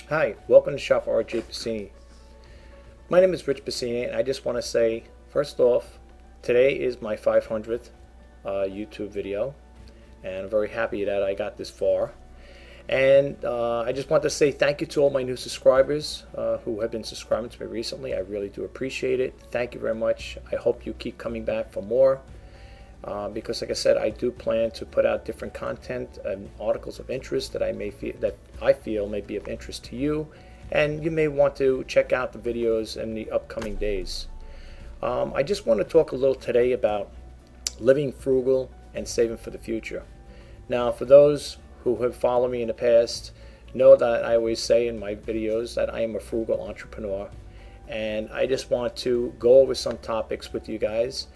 Hi, welcome to Shop for Rjpasini. My name is Rjpasini, and I just want to say, first off, today is my 500th YouTube video, and I'm very happy that I got this far. And I just want to say thank you to all my new subscribers who have been subscribing to me recently. I really do appreciate it. Thank you very much. I hope you keep coming back for more. Because, like I said, I do plan to put out different content and articles of interest that I feel may be of interest to you, and you may want to check out the videos in the upcoming days. I just want to talk a little today about living frugal and saving for the future. Now, for those who have followed me in the past, know that I always say in my videos that I am a frugal entrepreneur, and I just want to go over some topics with you guys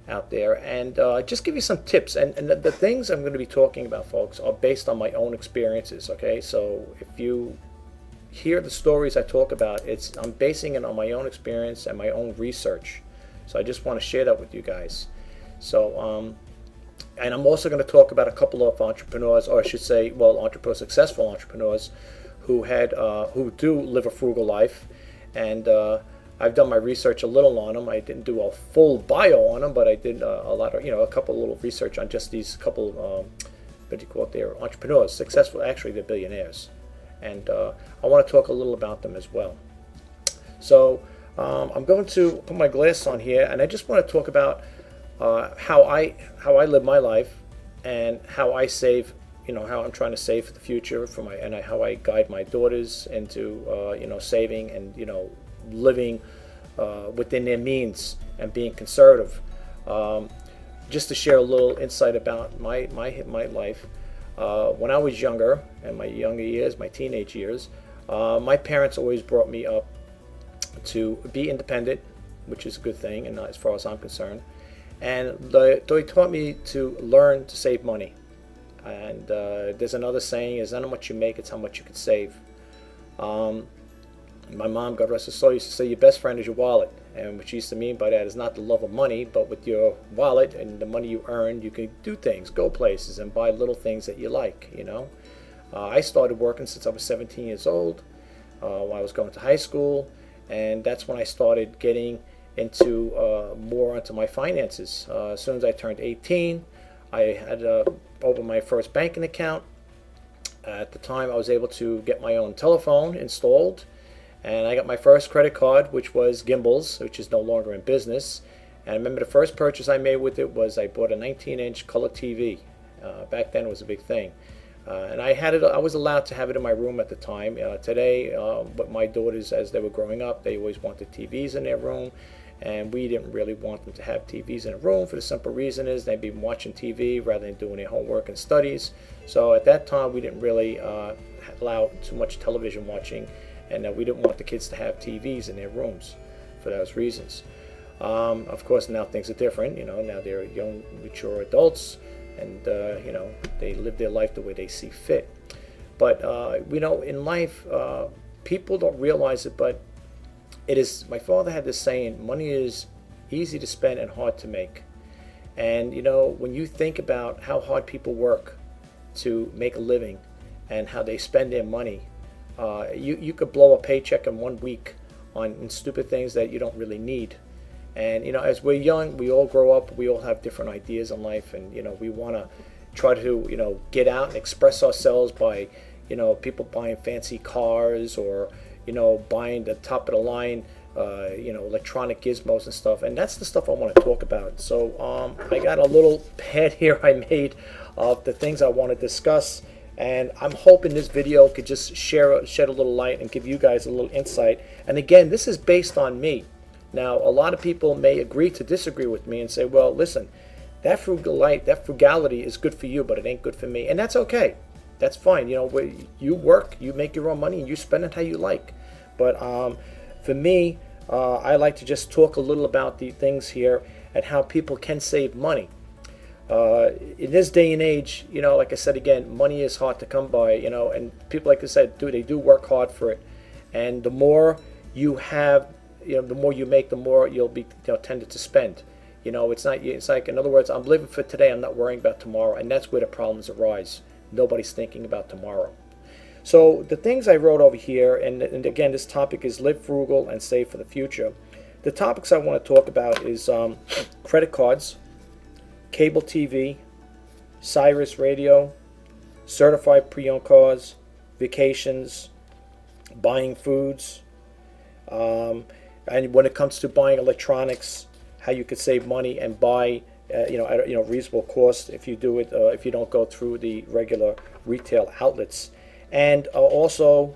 out there and just give you some tips, and the things I'm going to be talking about, folks, are based on my own experiences. Okay, so if you hear the stories I talk about, I'm basing it on my own experience and my own research, so I just want to share that with you guys. So and I'm also going to talk about a couple of entrepreneurs, or I should say, well, successful entrepreneurs who do live a frugal life, and I've done my research a little on them. I didn't do a full bio on them, but I did a lot of, a couple of little research on just these couple, what do you call it, they're entrepreneurs, successful, actually they're billionaires. And I want to talk a little about them as well. So I'm going to put my glass on here, and I just want to talk about how I live my life and how I save, how I'm trying to save for the future how I guide my daughters into, saving and, living within their means and being conservative. Just to share a little insight about my life. When I was younger, in my younger years, my teenage years, my parents always brought me up to be independent, which is a good thing, and as far as I'm concerned. And they taught me to learn to save money. And there's another saying: "It's not how much you make; it's how much you can save." My mom, God rest her soul, used to say your best friend is your wallet. And what she used to mean by that is not the love of money, but with your wallet and the money you earn, you can do things, go places, and buy little things that you like, I started working since I was 17 years old, when I was going to high school, and that's when I started getting into more onto my finances. As soon as I turned 18, I had opened my first banking account. At the time, I was able to get my own telephone installed. And I got my first credit card, which was Gimbals, which is no longer in business. And I remember the first purchase I made with it was I bought a 19-inch color TV. Back then it was a big thing. And I was allowed to have it in my room at the time. Today, but my daughters, as they were growing up, they always wanted TVs in their room. And we didn't really want them to have TVs in a room, for the simple reason is they'd be watching TV rather than doing their homework and studies. So at that time, we didn't really allow too much television watching. And we didn't want the kids to have TVs in their rooms for those reasons. Of course, now things are different. Now they're young, mature adults, and they live their life the way they see fit. But in life, people don't realize it, but it is. My father had this saying: "Money is easy to spend and hard to make." And when you think about how hard people work to make a living and how they spend their money. You could blow a paycheck in 1 week on stupid things that you don't really need. And as we're young, we all grow up, we all have different ideas in life, and we want to try to get out and express ourselves by people buying fancy cars, or buying the top of the line electronic gizmos and stuff. And that's the stuff I want to talk about. So I got a little pad here I made of the things I want to discuss. And I'm hoping this video could just shed a little light and give you guys a little insight. And again, this is based on me. Now, a lot of people may agree to disagree with me and say, well, listen, that frugality is good for you, but it ain't good for me. And that's okay. That's fine. You work, you make your own money, and you spend it how you like. But for me, I like to just talk a little about the things here and how people can save money. In this day and age, like I said again, money is hard to come by, and people, like I said, they do work hard for it. And the more you have, the more you make, the more you'll be tended to spend. It's like, in other words, I'm living for today, I'm not worrying about tomorrow, and that's where the problems arise. Nobody's thinking about tomorrow. So the things I wrote over here, and again, this topic is live frugal and save for the future. The topics I want to talk about is credit cards, cable TV, Sirius radio, certified pre-owned cars, vacations, buying foods, and when it comes to buying electronics, how you could save money and buy, at a reasonable cost if you do it, if you don't go through the regular retail outlets. And also,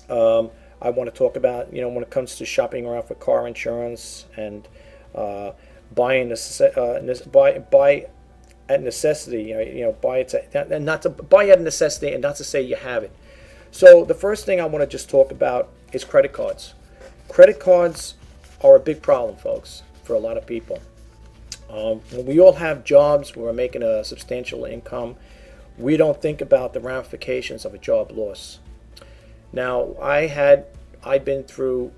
I want to talk about, when it comes to shopping around for car insurance and buying buy at necessity. Buy it and not to buy at necessity, and not to say you have it. So the first thing I want to just talk about is credit cards. Credit cards are a big problem, folks, for a lot of people. When we all have jobs, we're making a substantial income, we don't think about the ramifications of a job loss. Now, I'd been through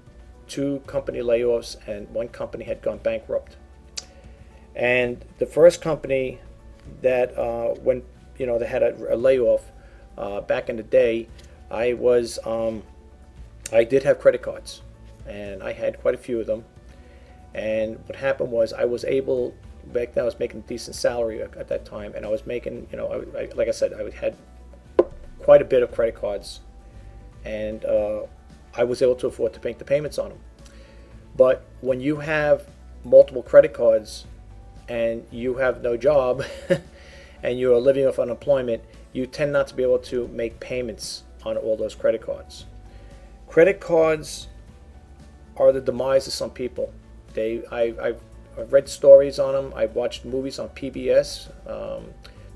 2 company layoffs, and 1 company had gone bankrupt. And the first company that when they had a layoff back in the day, I did have credit cards, and I had quite a few of them. And what happened was, I was able, back then I was making a decent salary at that time, and I was making, like I said, I had quite a bit of credit cards, and I was able to afford to make the payments on them. But when you have multiple credit cards and you have no job and you are living off unemployment, you tend not to be able to make payments on all those credit cards. Credit cards are the demise of some people. I've read stories on them. I've watched movies on PBS,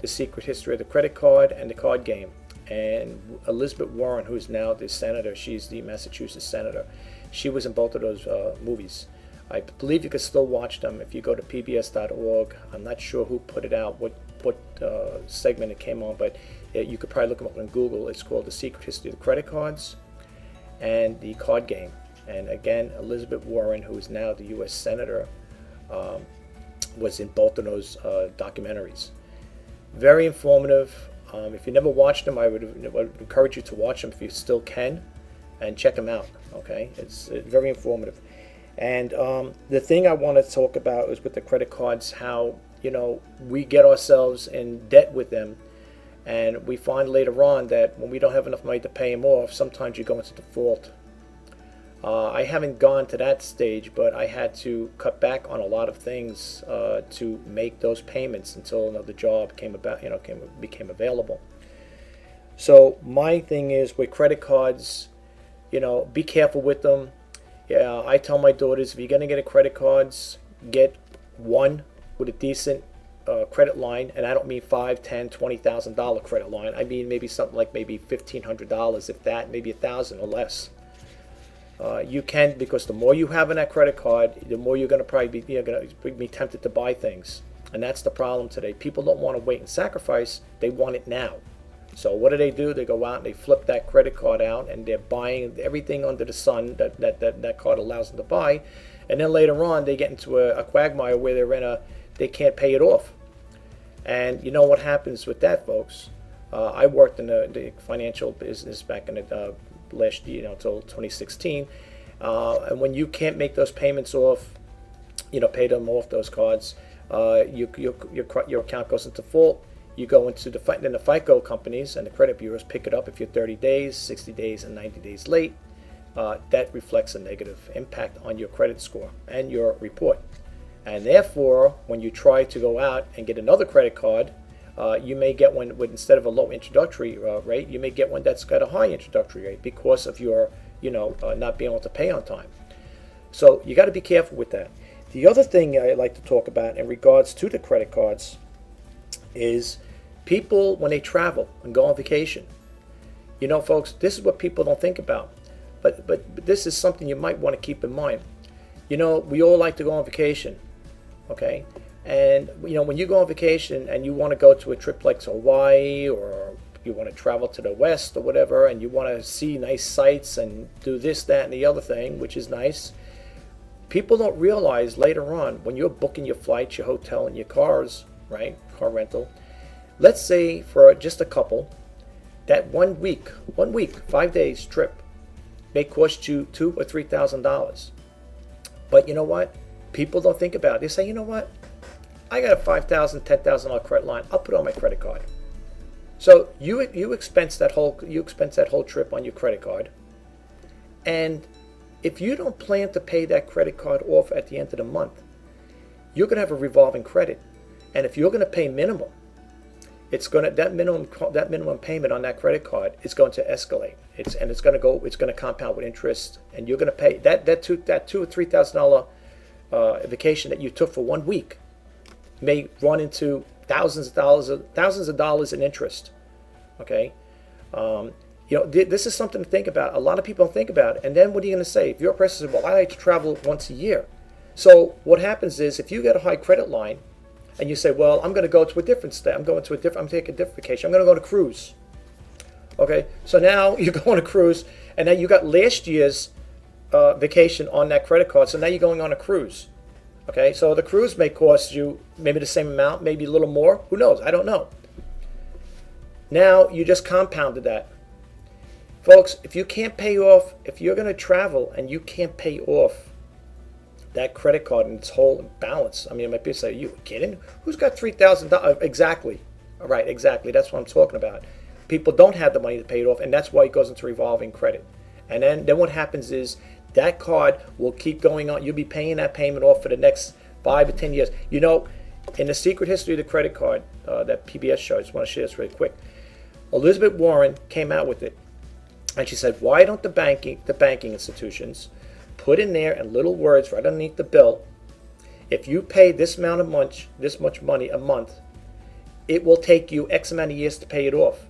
The Secret History of the Credit Card and The Card Game. And Elizabeth Warren, who's now the senator, she's the Massachusetts senator, she was in both of those movies. I believe you can still watch them if you go to pbs.org. I'm not sure who put it out, what segment it came on, but you could probably look them up on Google. It's called The Secret History of the Credit Cards and The Card Game. And again, Elizabeth Warren, who is now the U.S. Senator, was in both of those documentaries. Very informative. If you never watched them, I would encourage you to watch them if you still can, and check them out. Okay, it's very informative. And the thing I want to talk about is with the credit cards, how we get ourselves in debt with them, and we find later on that when we don't have enough money to pay them off, sometimes you go into default. I haven't gone to that stage, but I had to cut back on a lot of things to make those payments until another job became available. So my thing is with credit cards, be careful with them. Yeah, I tell my daughters, if you're going to get a credit cards, get one with a decent credit line, and I don't mean $5,000, $10,000, $20,000 credit line. I mean maybe something like maybe $1,500, if that, maybe $1,000 or less. You can, because the more you have in that credit card, the more you're going to probably be tempted to buy things. And that's the problem today. People don't want to wait and sacrifice. They want it now. So what do? They go out and they flip that credit card out, and they're buying everything under the sun that card allows them to buy. And then later on, they get into a quagmire where they can't pay it off. And you know what happens with that, folks? I worked in the financial business back in the last year, until 2016, and when you can't make those payments off, pay them off, those cards, your account goes into default. You go into the FICO companies and the credit bureaus pick it up if you're 30 days, 60 days, and 90 days late. That reflects a negative impact on your credit score and your report. And therefore, when you try to go out and get another credit card, you may get one with, instead of a low introductory rate, you may get one that's got a high introductory rate because of your, not being able to pay on time. So you got to be careful with that. The other thing I like to talk about in regards to the credit cards is people when they travel and go on vacation. Folks, this is what people don't think about, but this is something you might want to keep in mind. We all like to go on vacation, okay? And when you go on vacation and you want to go to a trip like to Hawaii, or you want to travel to the west or whatever, and you want to see nice sights and do this, that, and the other thing, which is nice, people don't realize later on when you're booking your flights, your hotel, and your cars, right, car rental, let's say for just a couple that 1 week, 5 days trip may cost you $2,000 or $3,000. But you know what? People don't think about it. They say, you know what? I got a $5,000, $10,000 credit line. I'll put it on my credit card. So you expense that whole trip on your credit card, and if you don't plan to pay that credit card off at the end of the month, you're going to have a revolving credit, and if you're going to pay minimum, that minimum payment on that credit card is going to escalate. It's going to compound with interest, and you're going to pay that $2,000 or $3,000 vacation that you took for 1 week may run into thousands of dollars in interest. Okay. This is something to think about. A lot of people don't think about it. And then what are you going to say? If you're a person says, well, I like to travel once a year. So what happens is if you get a high credit line and you say, well, I'm going to go to a different state. I'm taking a different vacation. I'm going to go to cruise. Okay. So now you go on a cruise and now you got last year's vacation on that credit card. So now you're going on a cruise. Okay. So the cruise may cost you maybe the same amount, maybe a little more. Who knows? I don't know. Now you just compounded that. Folks, if you can't pay off, if you're going to travel and you can't pay off that credit card and its whole balance, I mean, it might be say, are you kidding? Who's got $3,000? Exactly. All right, exactly. That's what I'm talking about. People don't have the money to pay it off, and that's why it goes into revolving credit. And then what happens is that card will keep going on. You'll be paying that payment off for the next 5 or 10 years. You know, in the secret history of the credit card, that PBS show, I just want to share this really quick. Elizabeth Warren came out with it. And she said, why don't the banking institutions put in there in little words right underneath the bill, if you pay this much money a month, it will take you X amount of years to pay it off.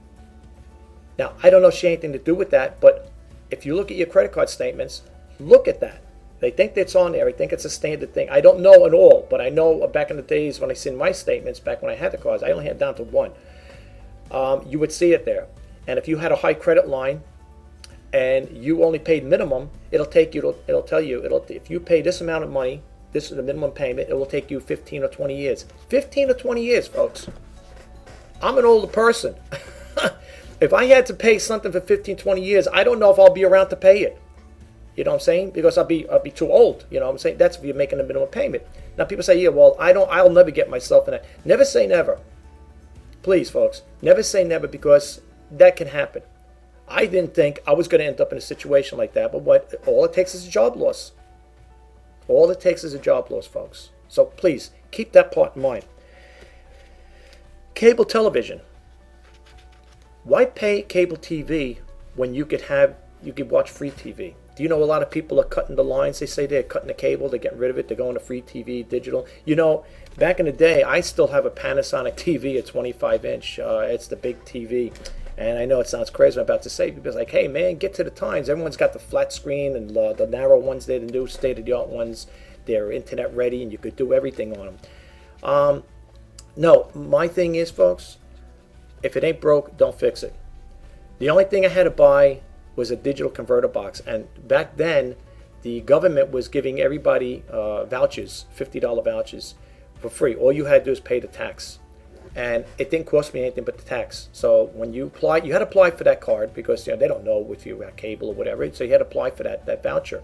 Now, I don't know if she had anything to do with that, but if you look at your credit card statements, look at that. They think it's on there. I think it's a standard thing. I don't know at all, but I know back in the days when I seen my statements, back when I had the cards, I only had down to one. You would see it there. And if you had a high credit line, and you only paid minimum, it'll tell you if you pay this amount of money, this is the minimum payment, it will take you 15 or 20 years. 15 or 20 years, folks. I'm an older person. If I had to pay something for 15, 20 years, I don't know if I'll be around to pay it. You know what I'm saying? Because I'll be too old. You know what I'm saying? That's if you're making a minimum payment. Now people say, yeah, well, I'll never get myself in that. Never say never. Please, folks, never say never, because that can happen. I didn't think I was going to end up in a situation like that, but all it takes is a job loss. All it takes is a job loss, folks. So please, keep that part in mind. Cable television. Why pay cable TV when you could watch free TV? Do you know a lot of people are cutting the lines? They say they're cutting the cable, they're getting rid of it, they're going to free TV, digital. You know, back in the day, I still have a Panasonic TV, a 25-inch. It's the big TV. And I know it sounds crazy what I'm about to say, because like, hey man, get to the times. Everyone's got the flat screen and the narrow ones. They're the new state-of-the-art ones. They're internet ready and you could do everything on them. No, my thing is, folks, if it ain't broke, don't fix it. The only thing I had to buy was a digital converter box. And back then, the government was giving everybody vouchers, $50 vouchers for free. All you had to do is pay the tax. And it didn't cost me anything but the tax. So when you apply, you had to apply for that card, because they don't know if you have cable or whatever. So you had to apply for that voucher.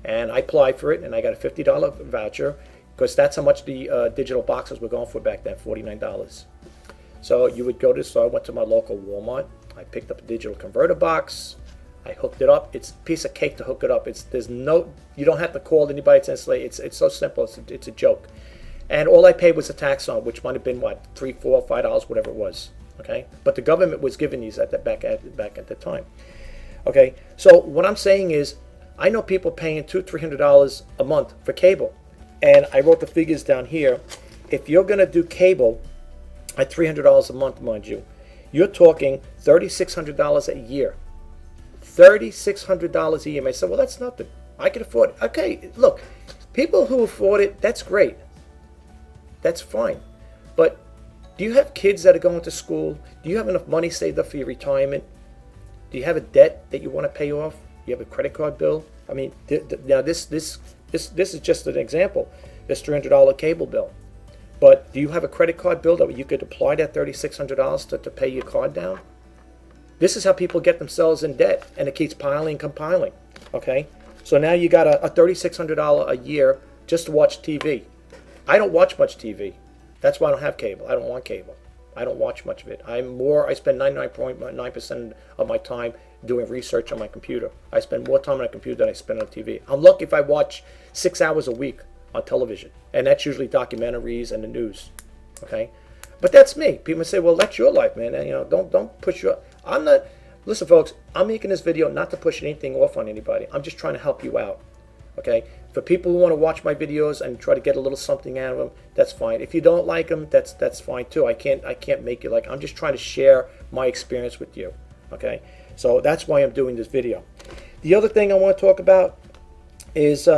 And I applied for it, and I got a $50 voucher, because that's how much the digital boxes were going for back then, $49. So you would go to, so I went to my local Walmart. I picked up a digital converter box. I hooked it up. It's a piece of cake to hook it up. You don't have to call anybody to install it. It's so simple. It's a joke. And all I paid was the tax on, which might have been what, $3, $4, $5, whatever it was. Okay, but the government was giving these back at the time. Okay, so what I'm saying is, I know people paying $200, $300 a month for cable, and I wrote the figures down here. If you're going to do cable at $300 a month, mind you, you're talking $3,600 a year. $3,600 a year. I said, well, that's nothing. I can afford it. Okay, look, people who afford it, that's great. That's fine. But do you have kids that are going to school? Do you have enough money saved up for your retirement? Do you have a debt that you want to pay off? Do you have a credit card bill? I mean, now this is just an example. This $300 cable bill. But do you have a credit card bill that you could apply that $3,600 to pay your card down? This is how people get themselves in debt, and it keeps piling and compiling. Okay, so now you got a $3,600 a year just to watch TV. I don't watch much TV. That's why I don't have cable. I don't want cable. I don't watch much of it. I spend 99.9% of my time doing research on my computer. I spend more time on a computer than I spend on TV. I'm lucky if I watch 6 hours a week on television, and that's usually documentaries and the news. Okay, but that's me. People say, "Well, that's your life, man." And, don't push your. I'm not. Listen, folks. I'm making this video not to push anything off on anybody. I'm just trying to help you out. Okay, for people who want to watch my videos and try to get a little something out of them, that's fine. If you don't like them, that's fine too. I can't make you like. I'm just trying to share my experience with you. Okay, so that's why I'm doing this video. The other thing I want to talk about is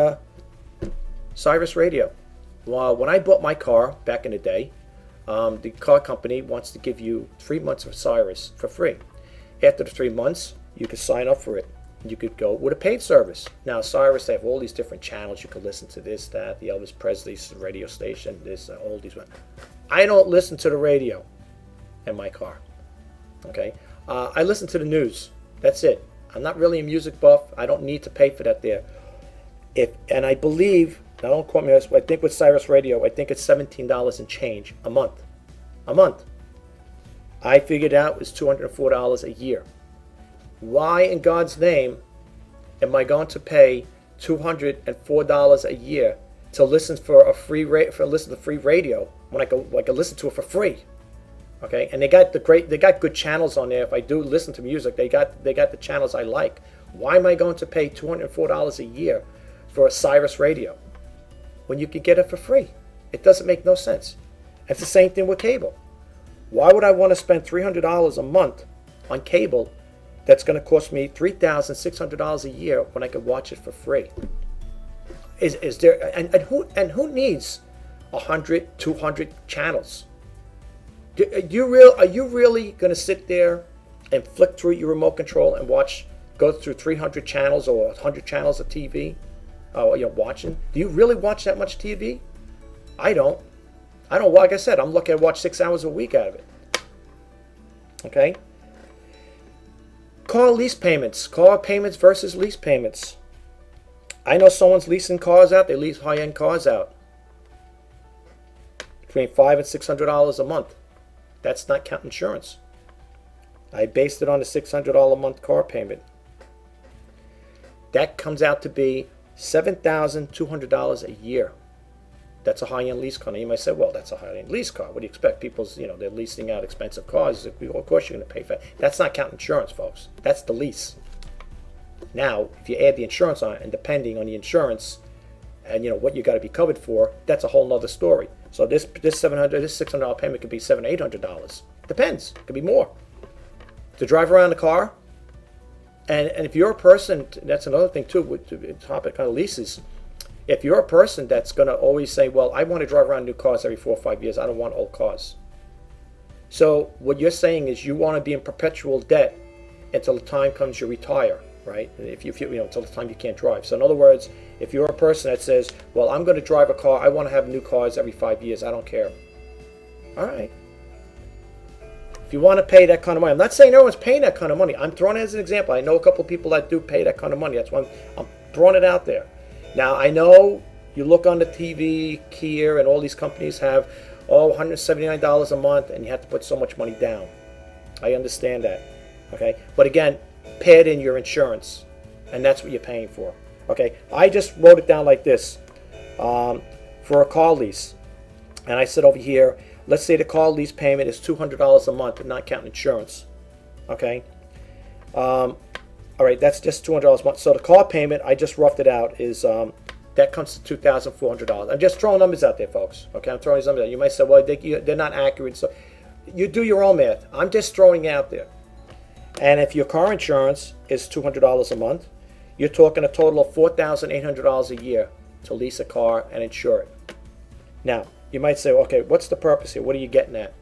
Sirius Radio. Well, when I bought my car back in the day, the car company wants to give you 3 months of Sirius for free. After the 3 months, you can sign up for it. You could go with a paid service. Now, Sirius, they have all these different channels. You can listen to this, that, the Elvis Presley's radio station, this, all these ones. I don't listen to the radio in my car. Okay, I listen to the news. That's it. I'm not really a music buff. I don't need to pay for that there. And I believe, now don't quote me on this, but I think with Sirius Radio, I think it's $17 and change a month. A month. I figured out it's $204 a year. Why in God's name am I going to pay $204 a year to listen to free radio when I can listen to it for free? Okay, and they got good channels on there. If I do listen to music, they got the channels I like. Why am I going to pay $204 a year for a Sirius Radio when you could get it for free? It doesn't make no sense. It's the same thing with cable. Why would I want to spend $300 a month on cable that's going to cost me $3,600 a year when I could watch it for free? Is there and who needs 100, 200 channels? Are you really going to sit there and flick through your remote control and go through 300 channels or 100 channels of TV? Watching? Do you really watch that much TV? I don't. Like I said, I'm lucky I watch 6 hours a week out of it. Okay? Car lease payments. Car payments versus lease payments. I know someone's leasing cars out. They lease high-end cars out. Between $500 and $600 a month. That's not counting insurance. I based it on a $600 a month car payment. That comes out to be $7,200 a year. That's a high-end lease car. Now you might say, well, that's a high-end lease car. What do you expect? People's, they're leasing out expensive cars. Of course you're going to pay for it. That's not counting insurance, folks. That's the lease. Now, if you add the insurance on it, and depending on the insurance and what you got to be covered for, that's a whole nother story. So this $600 payment could be $700, $800. Depends. It could be more. To drive around the car, and if you're a person, that's another thing too. With the topic of leases. If you're a person that's going to always say, well, I want to drive around new cars every 4 or 5 years. I don't want old cars. So what you're saying is you want to be in perpetual debt until the time comes you retire, right? If you until the time you can't drive. So in other words, if you're a person that says, well, I'm going to drive a car. I want to have new cars every 5 years. I don't care. All right. If you want to pay that kind of money. I'm not saying everyone's paying that kind of money. I'm throwing it as an example. I know a couple of people that do pay that kind of money. That's why I'm throwing it out there. Now, I know you look on the TV, Kia, and all these companies have, $179 a month, and you have to put so much money down. I understand that, okay? But again, pad in your insurance, and that's what you're paying for, okay? I just wrote it down like this for a car lease. And I said over here, let's say the car lease payment is $200 a month, not counting insurance, okay? All right, that's just $200 a month. So the car payment, I just roughed it out, is that comes to $2,400. I'm just throwing numbers out there, folks. Okay, I'm throwing these numbers out. You might say, well, they're not accurate. So you do your own math. I'm just throwing it out there. And if your car insurance is $200 a month, you're talking a total of $4,800 a year to lease a car and insure it. Now, you might say, okay, what's the purpose here? What are you getting at?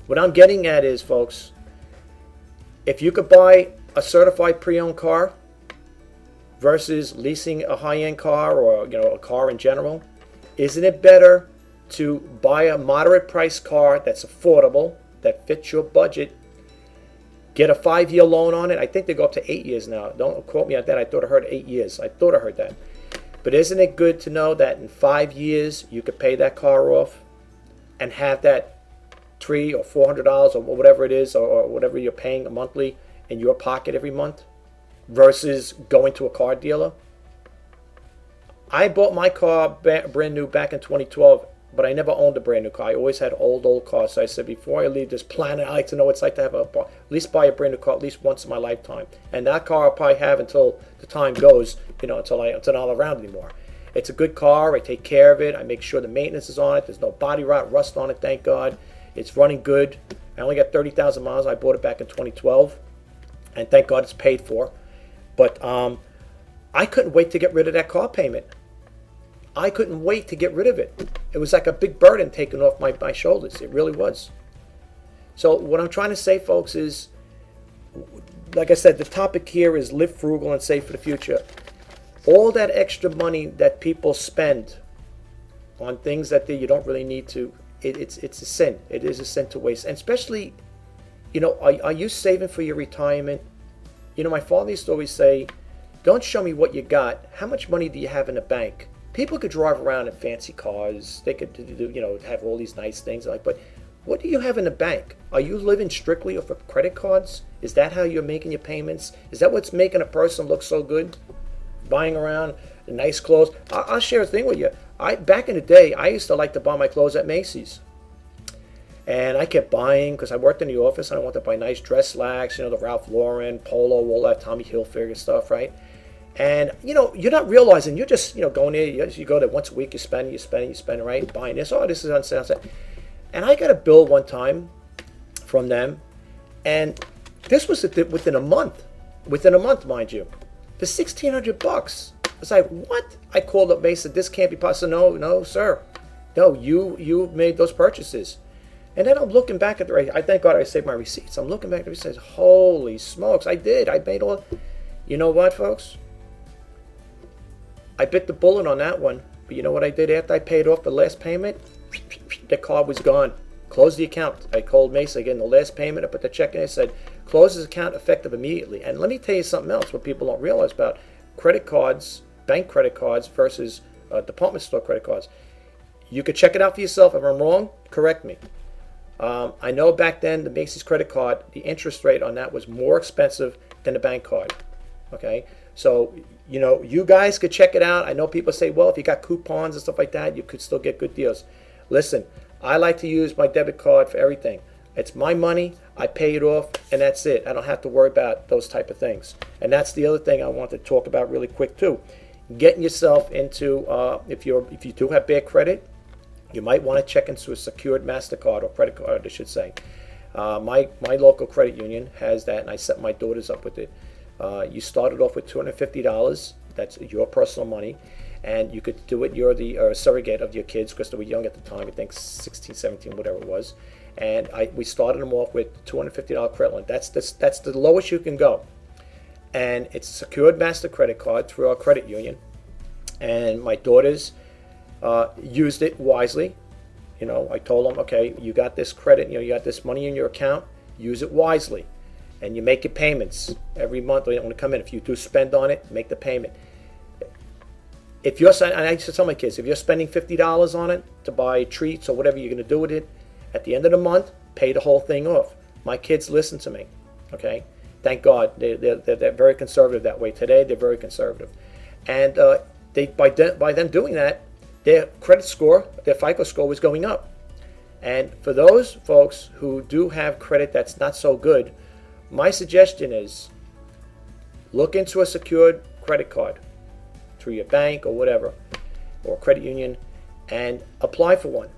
What I'm getting at is, folks, if you could buy a certified pre-owned car versus leasing a high-end car or a car in general, isn't it better to buy a moderate price car that's affordable, that fits your budget, Get a 5-year loan on it. I think they go up to 8 years now. Don't quote me on that. I thought I heard 8 years. I thought I heard that. But isn't it good to know that in 5 years you could pay that car off and have that $300 or $400 or whatever it is, or whatever you're paying monthly in your pocket every month, versus going to a car dealer? I bought my car brand new back in 2012, but I never owned a brand new car. I always had old cars. So I said, before I leave this planet, I like to know what it's like to have at least buy a brand new car at least once in my lifetime. And that car I'll probably have until the time goes, until I'm not around anymore. It's a good car. I take care of it. I make sure the maintenance is on it. There's no body rot, rust on it, thank God. It's running good. I only got 30,000 miles. I bought it back in 2012, and thank God it's paid for. But I couldn't wait to get rid of that car payment. I couldn't wait to get rid of it. It was like a big burden taken off my shoulders. It really was. So what I'm trying to say, folks, is, like I said, the topic here is live frugal and save for the future. All that extra money that people spend on things that you don't really need to, it's a sin. It is a sin to waste. And especially, are you saving for your retirement? My father used to always say, don't show me what you got. How much money do you have in the bank? People could drive around in fancy cars. They could have all these nice things. But what do you have in the bank? Are you living strictly off of credit cards? Is that how you're making your payments? Is that what's making a person look so good? Buying around nice clothes. I'll share a thing with you. Back in the day, I used to like to buy my clothes at Macy's. And I kept buying because I worked in the office and I wanted to buy nice dress slacks, the Ralph Lauren, Polo, all that Tommy Hilfiger stuff, right? And, you're not realizing, you're just, going there, you go there once a week, you spend, right? Buying this, this is on sale. And I got a bill one time from them, and this was within a month, mind you, for $1,600. I was like, what? I called up Mason, this can't be possible. No, sir. No, you made those purchases. And then I'm looking back at I thank God I saved my receipts. I'm looking back at the receipts, holy smokes, I did. I made all, you know what, folks? I bit the bullet on that one, but you know what I did after I paid off the last payment? The card was gone. Closed the account. I called Mason again, the last payment, I put the check in, I said, close this account effective immediately. And let me tell you something else, what people don't realize about credit cards, bank credit cards versus department store credit cards. You could check it out for yourself. If I'm wrong, correct me. I know back then the Macy's credit card, the interest rate on that was more expensive than the bank card. Okay, so you guys could check it out. I know people say, well, if you got coupons and stuff like that, you could still get good deals. Listen, I like to use my debit card for everything. It's my money. I pay it off, and that's it. I don't have to worry about those type of things. And that's the other thing I want to talk about really quick too. Getting yourself into if you do have bad credit, you might want to check into a secured MasterCard or credit card, I should say. My local credit union has that, and I set my daughters up with it. You started off with $250. That's your personal money. And you could do it. You're the surrogate of your kids because they were young at the time. I think 16, 17, whatever it was. And we started them off with $250 credit limit. That's the lowest you can go. And it's a secured master credit card through our credit union. And my daughters used it wisely. I told them, okay, you got this credit, you got this money in your account, use it wisely. And you make your payments every month. When it come in, if you do spend on it, make the payment. If you're, and I used to tell my kids, if you're spending $50 on it to buy treats or whatever you're going to do with it, at the end of the month, pay the whole thing off. My kids listen to me. Okay, thank God they're very conservative that way. Today they're very conservative, and by them doing that, their credit score, their FICO score was going up. And for those folks who do have credit that's not so good, my suggestion is look into a secured credit card through your bank or whatever, or credit union, and apply for one.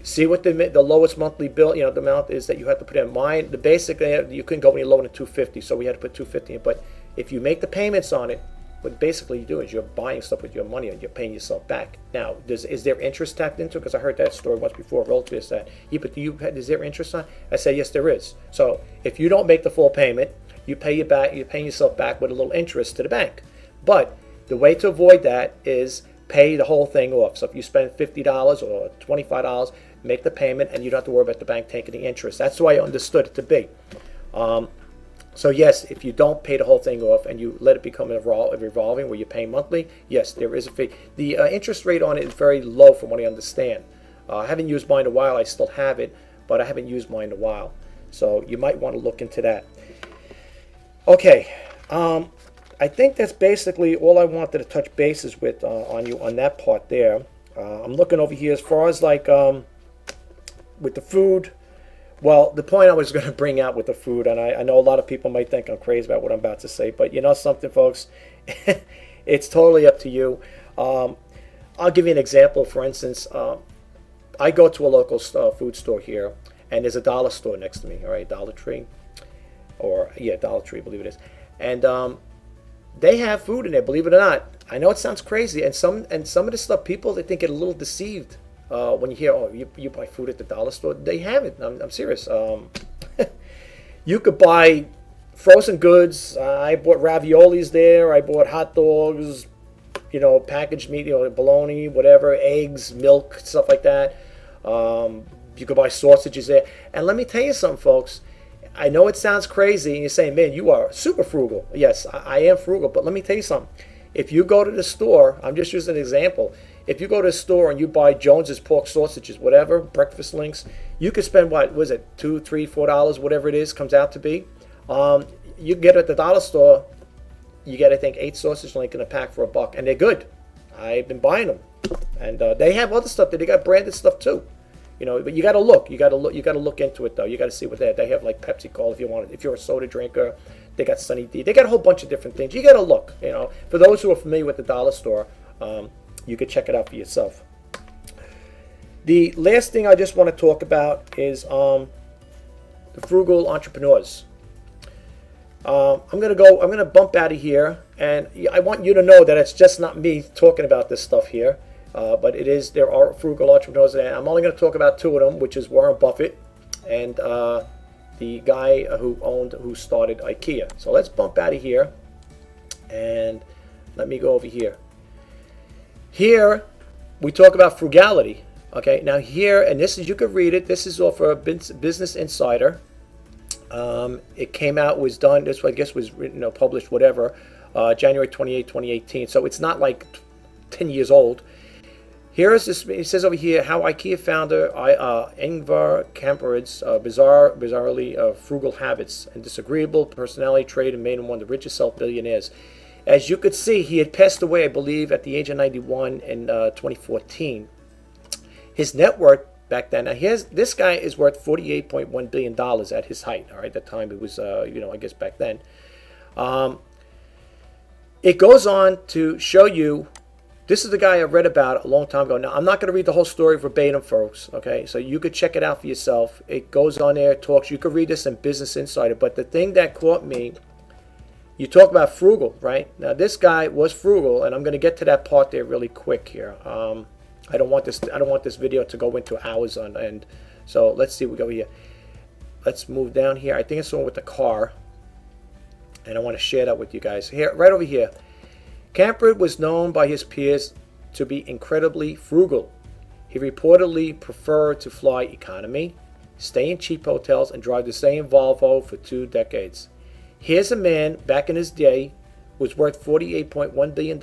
See what the lowest monthly bill, the amount is that you have to put in. Mine, the basic, you couldn't go any lower than $250, so we had to put $250 in. But if you make the payments on it, what basically you do is you're buying stuff with your money and you're paying yourself back. Now, is there interest tapped into it? Because I heard that story once before. Relative to that, but is there interest on it? I say yes, there is. So if you don't make the full payment, you pay you back. You're paying yourself back with a little interest to the bank. But the way to avoid that is pay the whole thing off. So if you spend $50 or $25, make the payment, and you don't have to worry about the bank taking the interest. That's the way I understood it to be. So yes, if you don't pay the whole thing off and you let it become a revolving where you pay monthly, yes, there is a fee. The interest rate on it is very low from what I understand. I haven't used mine in a while. I still have it, but I haven't used mine in a while. So you might want to look into that. Okay, I think that's basically all I wanted to touch bases with on you on that part there. I'm looking over here as far as like with the food. Well, the point I was going to bring out with the food, and I know a lot of people might think I'm crazy about what I'm about to say, but you know something, folks? It's totally up to you. I'll give you an example. For instance, I go to a local food store here, and there's a dollar store next to me, all right, Dollar Tree. Or, yeah, Dollar Tree, I believe it is. And they have food in there, believe it or not. I know it sounds crazy, and some of the stuff, people, they think get a little deceived. When you hear, oh, you buy food at the dollar store, they have it. I'm serious. You could buy frozen goods. I bought raviolis there. I bought hot dogs, you know, packaged meat, you know, bologna, whatever, eggs, milk, stuff like that. You could buy sausages there. And let me tell you something, folks. I know it sounds crazy, and you're saying, man, you are super frugal. Yes, I am frugal, but let me tell you something. If you go to the store, I'm just using an example. If you go to a store and you buy Jones's pork sausages, whatever, breakfast links, you could spend, what was it, $2, $3, $4, whatever it is, comes out to be. You get it at the dollar store, you get, I think, 8 sausage links in a pack for $1, and they're good. I've been buying them. And they have other stuff. They got branded stuff too. You know, but you got to look. You got to look into it though. You got to see what they have, like Pepsi Cola if you want it. If you're a soda drinker, they got Sunny D. They got a whole bunch of different things. You got to look. You know, for those who are familiar with the dollar store, you could check it out for yourself. The last thing I just want to talk about is the frugal entrepreneurs. I'm gonna bump out of here, and I want you to know that it's just not me talking about this stuff here. But there are frugal entrepreneurs, and I'm only going to talk about 2 of them, which is Warren Buffett and the guy who started IKEA. So let's bump out of here, and let me go over here. Here, we talk about frugality. Okay, now here, and this is, you could read it. This is off of Business Insider. It came out, was done. This, I guess, was written, published, whatever, January 28, 2018. So it's not like 10 years old. Here is this. It says over here how IKEA founder Ingvar Kamprade's bizarrely frugal habits and disagreeable personality trait and made him one of the richest self-billionaires. As you could see, he had passed away, I believe, at the age of 91 in 2014. His net worth back then. Now, this guy is worth $48.1 billion at his height. All right, at the time it was, I guess back then. It goes on to show you. This is the guy I read about a long time ago. Now, I'm not going to read the whole story verbatim, folks, okay? So you could check it out for yourself. It goes on there, talks. You could read this in Business Insider. But the thing that caught me, you talk about frugal, right? Now, this guy was frugal, and I'm going to get to that part there really quick here. I don't want this video to go into hours on end. So let's see. We go here. Let's move down here. I think it's the one with the car, and I want to share that with you guys. Here, right over here. Kamprad was known by his peers to be incredibly frugal. He reportedly preferred to fly economy, stay in cheap hotels, and drive the same Volvo for 2 decades. Here's a man, back in his day, was worth $48.1 billion.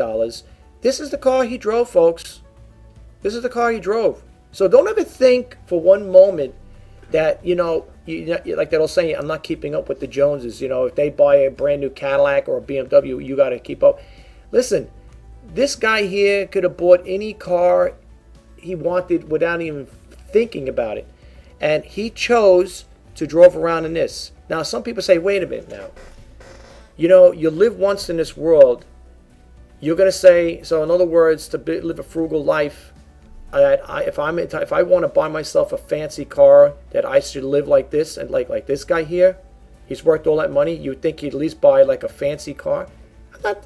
This is the car he drove, folks. This is the car he drove. So don't ever think for one moment that, like that old saying, I'm not keeping up with the Joneses. If they buy a brand new Cadillac or a BMW, you got to keep up. Listen, this guy here could have bought any car he wanted without even thinking about it. And he chose to drive around in this. Now, some people say, wait a minute now. You live once in this world. You're going to say, so in other words, to live a frugal life, if I want to buy myself a fancy car, that I should live like this, and like this guy here, he's worth all that money. You think he'd at least buy like a fancy car?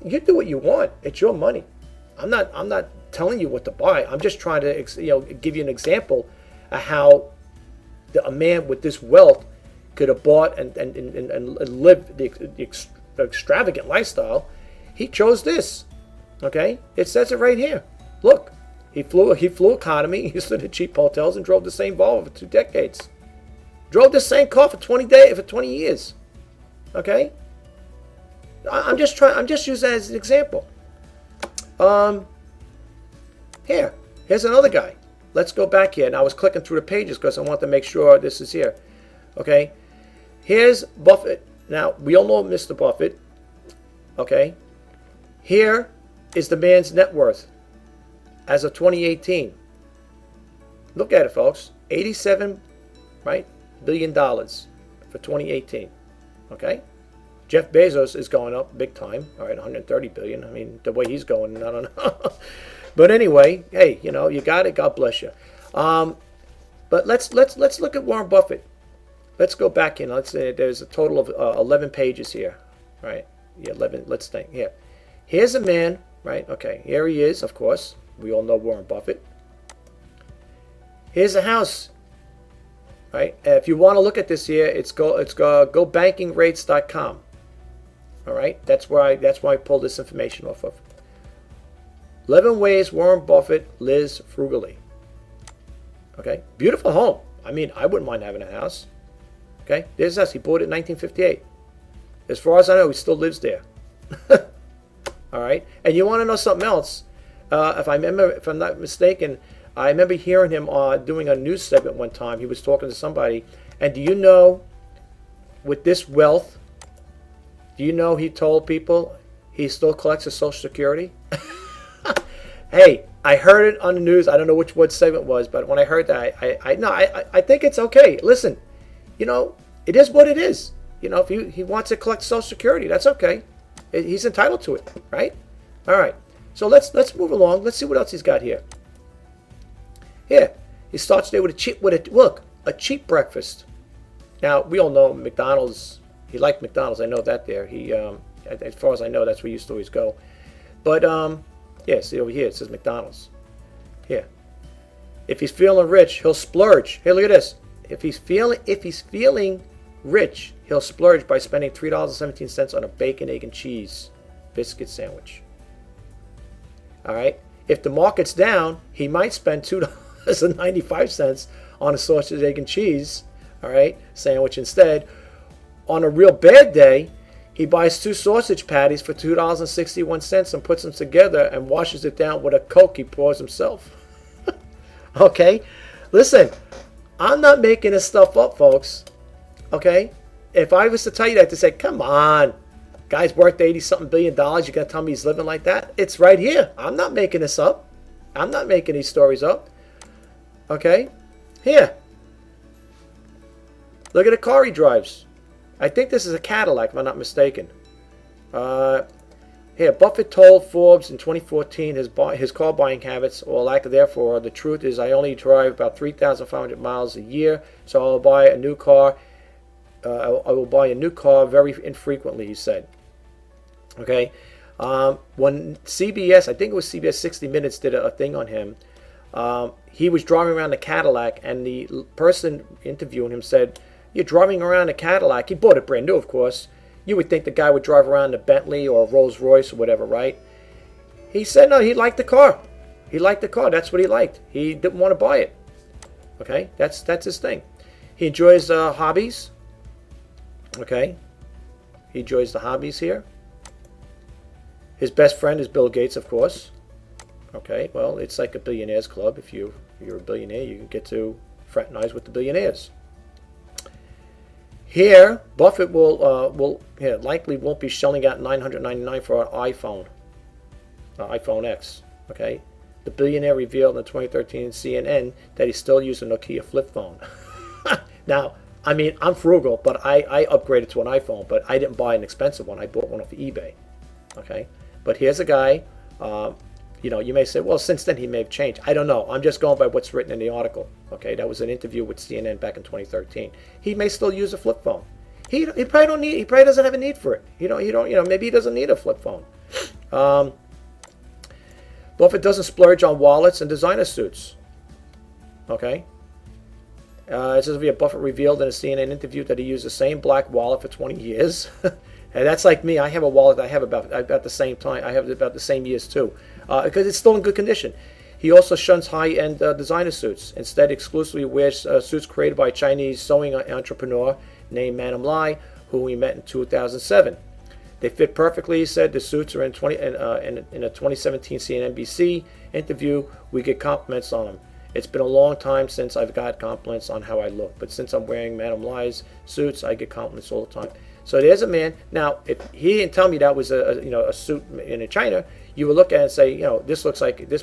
You do what you want. It's your money. I'm not telling you what to buy. I'm just trying to give you an example of how a man with this wealth could have bought and lived the extravagant lifestyle. He chose this. Okay, it says it right here. Look, he flew economy. He stood at cheap hotels and drove the same Volvo for 2 decades. Drove the same car for 20 years. Okay? I'm just using that as an example. Here's another guy. Let's go back here. And I was clicking through the pages because I want to make sure this is here. Okay? Here's Buffett. Now, we all know Mr. Buffett. Okay? Here is the man's net worth as of 2018. Look at it, folks. $87, right, billion for 2018. Okay? Jeff Bezos is going up big time. All right, 130 billion. I mean, the way he's going, I don't know. But anyway, hey, you know, you got it. God bless you. But let's look at Warren Buffett. Let's go back in. Let's say there's a total of 11 pages here. Right? Yeah, 11. Let's think here. Here's a man, right? Okay, here he is, of course. We all know Warren Buffett. Here's a house, right? If you want to look at this here, it's gobankingrates.com. All right, that's why I pulled this information off of. 11 ways Warren Buffett lives frugally. Okay, beautiful home. I mean, I wouldn't mind having a house. Okay, there's us. He bought it in 1958. As far as I know, he still lives there. All right, and you want to know something else? If I'm not mistaken, I remember hearing him doing a news segment one time. He was talking to somebody, and do you know, with this wealth, do you know he told people he still collects his Social Security? Hey, I heard it on the news. I don't know what segment it was, but when I heard that, I think it's okay. Listen, you know, it is what it is. You know, if he wants to collect Social Security, that's okay. He's entitled to it, right? All right. So let's move along. Let's see what else he's got here. Here, he starts today with a cheap breakfast. Now we all know McDonald's. He liked McDonald's. I know that there. He, as far as I know, that's where he used to always go. But yeah, see over here it says McDonald's. Here, if he's feeling rich, he'll splurge. Here, look at this. If he's feeling rich, he'll splurge by spending $3.17 on a bacon, egg, and cheese biscuit sandwich. All right. If the market's down, he might spend $2.95 on a sausage, egg, and cheese, all right, sandwich instead. On a real bad day, he buys 2 sausage patties for $2.61 and puts them together and washes it down with a Coke he pours himself. Okay? Listen, I'm not making this stuff up, folks. Okay? If I was to tell you that, to say, come on, guy's worth $80-something billion, you're going to tell me he's living like that? It's right here. I'm not making this up. I'm not making these stories up. Okay? Here. Look at the car he drives. I think this is a Cadillac, if I'm not mistaken. Here, Buffett told Forbes in 2014 his car buying habits, or lack therefore. The truth is I only drive about 3,500 miles a year, so I'll buy a new car. I will buy a new car very infrequently, he said. Okay? When CBS, I think it was CBS 60 Minutes, did a thing on him, he was driving around a Cadillac, and the person interviewing him said, "You're driving around a Cadillac." He bought it brand new, of course. You would think the guy would drive around a Bentley or a Rolls Royce or whatever, right? He said no, he liked the car. He liked the car. That's what he liked. He didn't want to buy it. Okay? That's his thing. He enjoys hobbies. Okay? He enjoys the hobbies here. His best friend is Bill Gates, of course. Okay, well, it's like a billionaires club. If you're a billionaire, you can get to fraternize with the billionaires. Here, Buffett likely won't be shelling out $999 for an iPhone X. Okay, the billionaire revealed in 2013 CNN that he's still using a Nokia flip phone. Now, I mean, I'm frugal, but I upgraded to an iPhone, but I didn't buy an expensive one. I bought one off of eBay. Okay, but here's a guy. You know, you may say, well, since then he may have changed. I don't know. I'm just going by what's written in the article. Okay, that was an interview with CNN back in 2013. He may still use a flip phone. He probably don't need. He probably doesn't have a need for it. You know, maybe he doesn't need a flip phone. Buffett doesn't splurge on wallets and designer suits. Okay. It says Buffett revealed in a CNN interview that he used the same black wallet for 20 years. And that's like me. I have a wallet I have about the same time. I have about the same years too, because it's still in good condition. He also shuns high-end designer suits. Instead, exclusively wears suits created by a Chinese sewing entrepreneur named Manam Lai, who we met in 2007. They fit perfectly, he said. The suits are in a 2017 CNBC interview. We get compliments on them. It's been a long time since I've got compliments on how I look, but since I'm wearing Madame Lies suits, I get compliments all the time. So there's a man. Now, if he didn't tell me that was a suit in China, you would look at it and say, this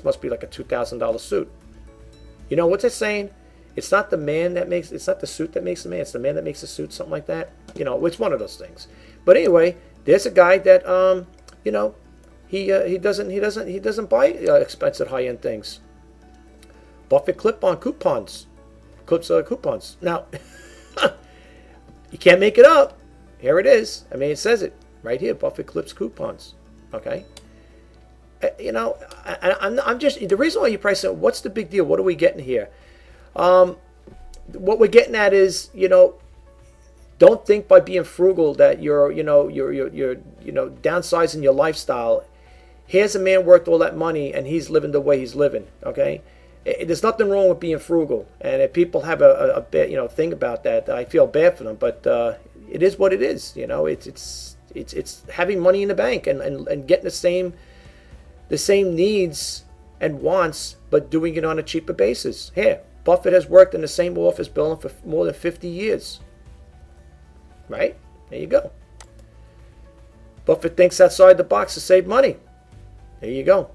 must be like a $2,000 suit. You know what's it saying? It's not the suit that makes the man. It's the man that makes the suit, something like that. It's one of those things. But anyway, there's a guy that he doesn't buy expensive high-end things. Buffett clip-on coupons, coupons. Now, you can't make it up. Here it is. I mean, it says it right here. Buffett clips coupons. Okay. I'm just, the reason why you price it, what's the big deal? What are we getting here? What we're getting at is, don't think by being frugal that you're downsizing your lifestyle. Here's a man worth all that money and he's living the way he's living. Okay. There's nothing wrong with being frugal. And if people have a bad, thing about that, I feel bad for them, but, it is what it is. It's having money in the bank and getting the same needs and wants, but doing it on a cheaper basis. Here, Buffett has worked in the same office building for more than 50 years. Right? There you go. Buffett thinks outside the box to save money. There you go.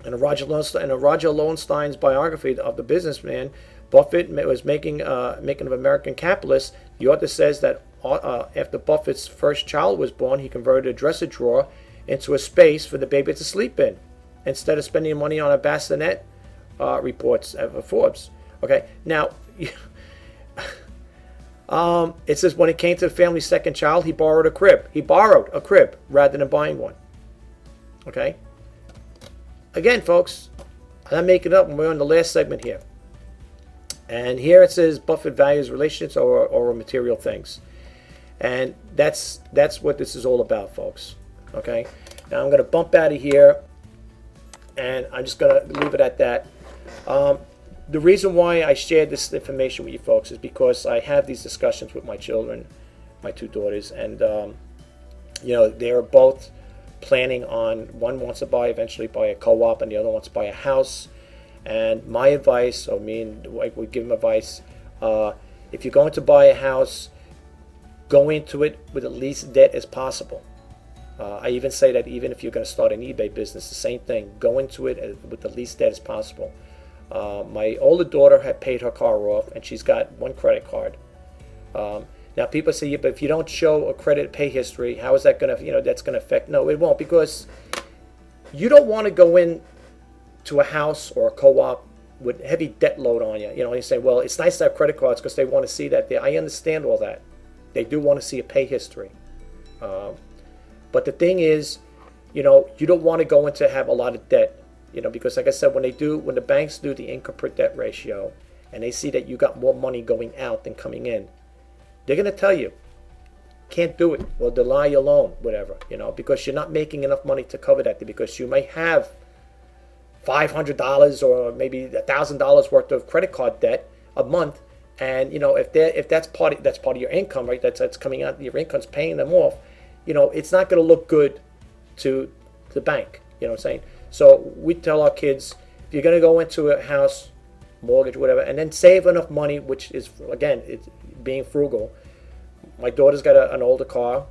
In a Roger Lowenstein's biography of the businessman, Buffett was making of American Capitalist. The author says that after Buffett's first child was born, he converted a dresser drawer into a space for the baby to sleep in, instead of spending money on a bassinet, reports Forbes. Okay, now it says when it came to the family's second child, he borrowed a crib. He borrowed a crib rather than buying one. Okay. Again, folks, I'm not making it up. We're on the last segment here. And here it says Buffett values relationships over material things. And that's what this is all about, folks. Okay? Now I'm going to bump out of here, and I'm just going to leave it at that. The reason why I shared this information with you folks is because I have these discussions with my children, my two daughters, and they're both planning on, one wants to eventually buy a co-op, and the other wants to buy a house. And my advice, or me and Dwight would give them advice, if you're going to buy a house, go into it with the least debt as possible. I even say that even if you're going to start an eBay business, the same thing. Go into it with the least debt as possible. My older daughter had paid her car off, and she's got one credit card. Now people say, yeah, but if you don't show a credit pay history, how is that going to, that's going to affect? No, it won't, because you don't want to go in to a house or a co-op with heavy debt load on you. You say, well, it's nice to have credit cards because they want to see that. I understand all that. They do want to see a pay history. But the thing is, you don't want to go into have a lot of debt, because like I said, when the banks do the income per debt ratio and they see that you got more money going out than coming in, they're going to tell you, can't do it, or deny your loan, whatever, because you're not making enough money to cover that, because you may have $500 or maybe $1,000 worth of credit card debt a month, and if that's part of your income, right? That's coming out, your income's paying them off. It's not going to look good to the bank. You know what I'm saying? So we tell our kids, if you're going to go into a house, mortgage, whatever, and then save enough money, which is, again, it's being frugal. My daughter's got an older car.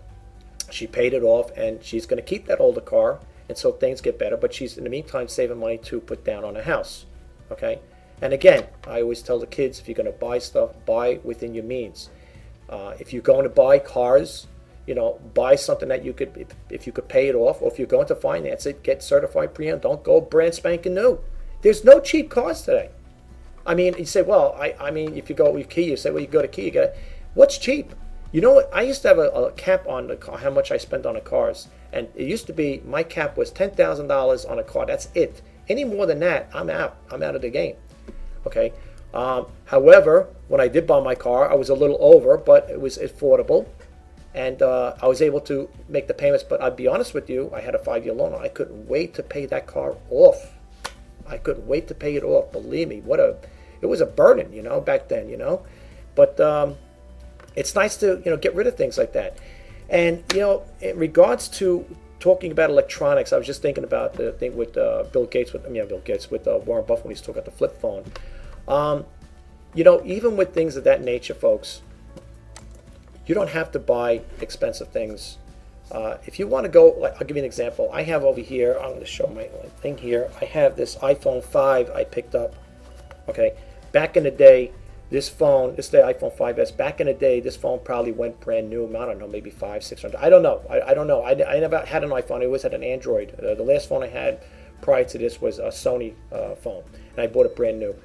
She paid it off, and she's going to keep that older car until things get better, but she's in the meantime saving money to put down on a house. Okay? And again, I always tell the kids, if you're going to buy stuff, buy within your means. If you're going to buy cars, buy something that you could, if you could pay it off, or if you're going to finance it, get certified pre-owned. Don't go brand spanking new. There's no cheap cars today. I mean, you say, well, I mean, if you go with Kia, you say, well, you go to Kia, you get what's cheap? You know what? I used to have a cap on the car, how much I spent on the cars. And it used to be, my cap was $10,000 on a car. That's it. Any more than that, I'm out. I'm out of the game. Okay. However, when I did buy my car, I was a little over, but it was affordable. And I was able to make the payments. But I'll be honest with you, I had a 5-year loan. I couldn't wait to pay that car off. I couldn't wait to pay it off. Believe me, it was a burden, back then, But It's nice to get rid of things like that. And in regards to talking about electronics, I was just thinking about the thing with Bill Gates with Warren Buffett when he's talking about the flip phone. Even with things of that nature, folks, you don't have to buy expensive things. If you want to go, like, I'll give you an example. I have over here, I'm going to show my thing here. I have this iPhone 5 I picked up. Okay, back in the day, this is the iPhone 5s. Back in the day, this phone probably went brand new. I don't know, maybe $500-$600. I don't know. I don't know. I never had an iPhone. I always had an Android. The last phone I had prior to this was a Sony phone, and I bought it brand new.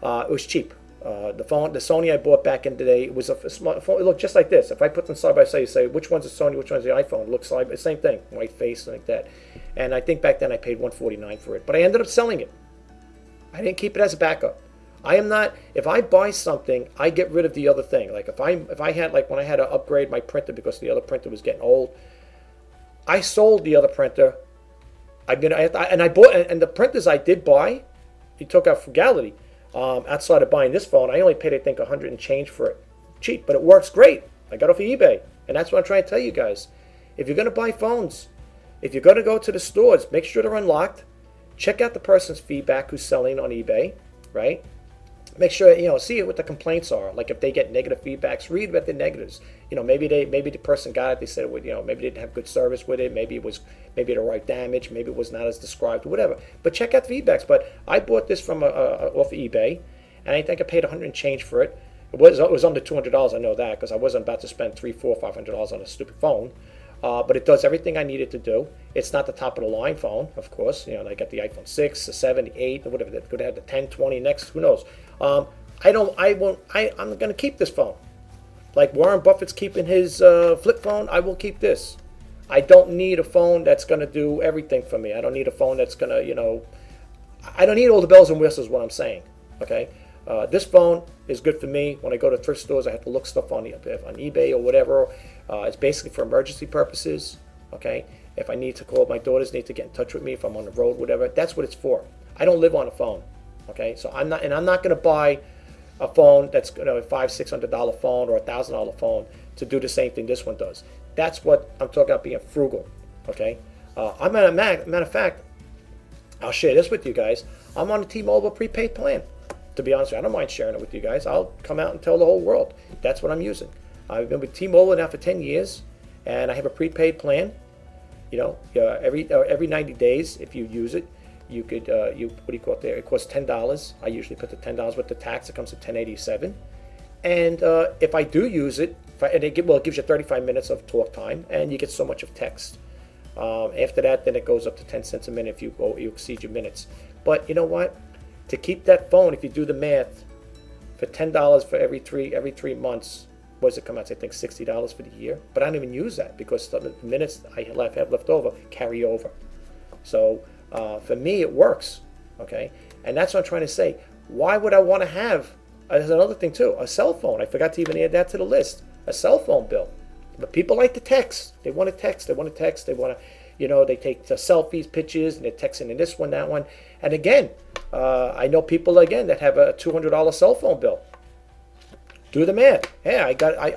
It was cheap. The Sony I bought back in the day, it was a small phone. It looked just like this. If I put them side by side, you say which one's a Sony, which one's the iPhone. It looks like the same thing, white face like that. And I think back then I paid $149 for it, but I ended up selling it. I didn't keep it as a backup. I am not. If I buy something, I get rid of the other thing. Like if I had, like when I had to upgrade my printer because the other printer was getting old, I sold the other printer. I bought, and the printers I did buy, he took out frugality. Outside of buying this phone, I only paid, I think, $100 and change for it. Cheap, but it works great. I got it off of eBay. And that's what I'm trying to tell you guys. If you're going to buy phones, if you're going to go to the stores, make sure they're unlocked. Check out the person's feedback who's selling on eBay, right? Make sure, see what the complaints are. Like if they get negative feedbacks, read about the negatives. Maybe the person got it, they said, maybe they didn't have good service with it, maybe the right damage, maybe it was not as described, whatever. But check out the feedbacks. But I bought this from off of eBay, and I think I paid $100 and change for it. It was under $200, I know that, because I wasn't about to spend $300, $400, $500 on a stupid phone. But it does everything I needed to do. It's not the top of the line phone, of course. I got the iPhone 6, the 7, the 8, or whatever. They could have the 10, 20 next. Who knows? I'm going to keep this phone. Like Warren Buffett's keeping his flip phone, I will keep this. I don't need a phone that's going to do everything for me. I don't need a phone that's going to, I don't need all the bells and whistles, is what I'm saying. Okay? This phone is good for me. When I go to thrift stores, I have to look stuff on eBay or whatever. It's basically for emergency purposes. Okay? If I need to call, my daughters need to get in touch with me if I'm on the road, whatever. That's what it's for. I don't live on a phone. Okay? So I'm not going to buy a phone that's $500-$600 phone or $1,000 phone to do the same thing this one does. That's what I'm talking about, being frugal. Okay? Matter of fact, I'll share this with you guys. I'm on a T-Mobile prepaid plan. To be honest with you, I don't mind sharing it with you guys. I'll come out and tell the whole world. That's what I'm using. I've been with T-Mobile now for 10 years, and I have a prepaid plan. Every 90 days, if you use it, you could what do you call it there? It costs $10. I usually put the $10 with the tax. It comes to $10.87. And if I do use it, it gives you 35 minutes of talk time, and you get so much of text. After that, then it goes up to 10 cents a minute if you exceed your minutes. But you know what? To keep that phone, if you do the math, for $10 for every three months, what does it come out to? I think $60 for the year. But I don't even use that because the minutes I have left over carry over. So for me, it works. Okay, and that's what I'm trying to say. Why would I want to have? There's another thing too. A cell phone. I forgot to even add that to the list. A cell phone bill. But people like to text. They want to text. They want to, they take selfies, pictures, and they're texting in this one, that one. And again, I know people again that have a $200 cell phone bill. Do the math. Yeah,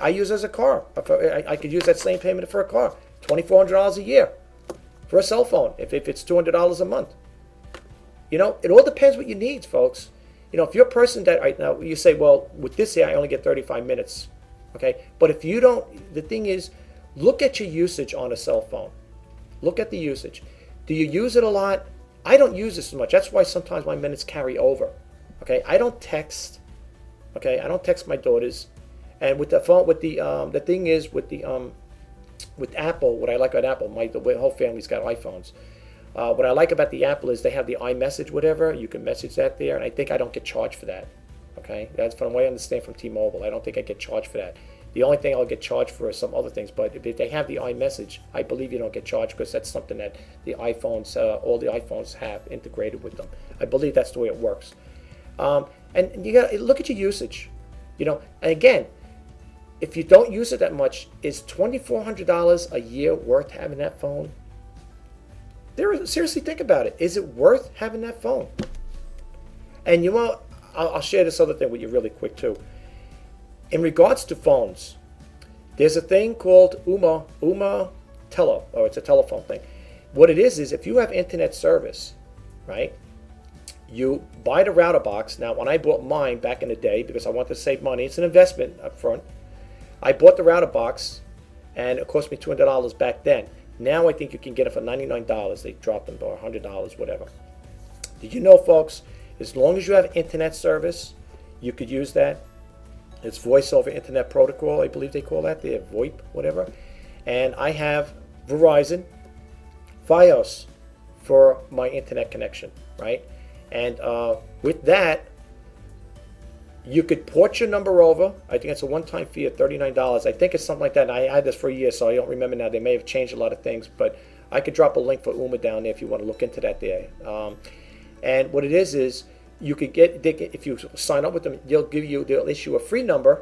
I use it as a car. I could use that same payment for a car. $2,400 a year for a cell phone. If it's $200 a month. It all depends what you need, folks. If you're a person that right now you say, well, with this here I only get 35 minutes. Okay, but if you don't, the thing is, look at your usage on a cell phone. Look at the usage. Do you use it a lot? I don't use this as much. That's why sometimes my minutes carry over. Okay, I don't text. Okay, I don't text my daughters. And with the phone, the thing is with Apple, what I like about Apple, the whole family's got iPhones. What I like about the Apple is they have the iMessage, whatever. You can message that there, and I think I don't get charged for that. Okay, that's from what I understand from T-Mobile. I don't think I get charged for that. The only thing I'll get charged for is some other things, but if they have the iMessage, I believe you don't get charged because that's something that the iPhones, all the iPhones have integrated with them. I believe that's the way it works. And you got to look at your usage, And again, if you don't use it that much, is $2,400 a year worth having that phone? Seriously, think about it. Is it worth having that phone? And I'll share this other thing with you really quick too. In regards to phones, There's a thing called Uma Telo, or it's a telephone thing. What it is if you have internet service, right? You buy the router box. Now, when I bought mine back in the day, because I wanted to save money, it's an investment up front. I bought the router box, and it cost me $200 back then. Now I think you can get it for $99. They dropped them, or $100, whatever. Did you know, folks, as long as you have internet service, you could use that. It's voice over internet protocol, I believe they call that. They have VoIP, whatever. And I have Verizon, Fios for my internet connection, right? And with that, you could port your number over. I think it's a one-time fee of $39. I think it's something like that. And I had this for a year, so I don't remember now. They may have changed a lot of things, but I could drop a link for Uma down there if you want to look into that there. And what it is you could get, if you sign up with them, they'll issue a free number,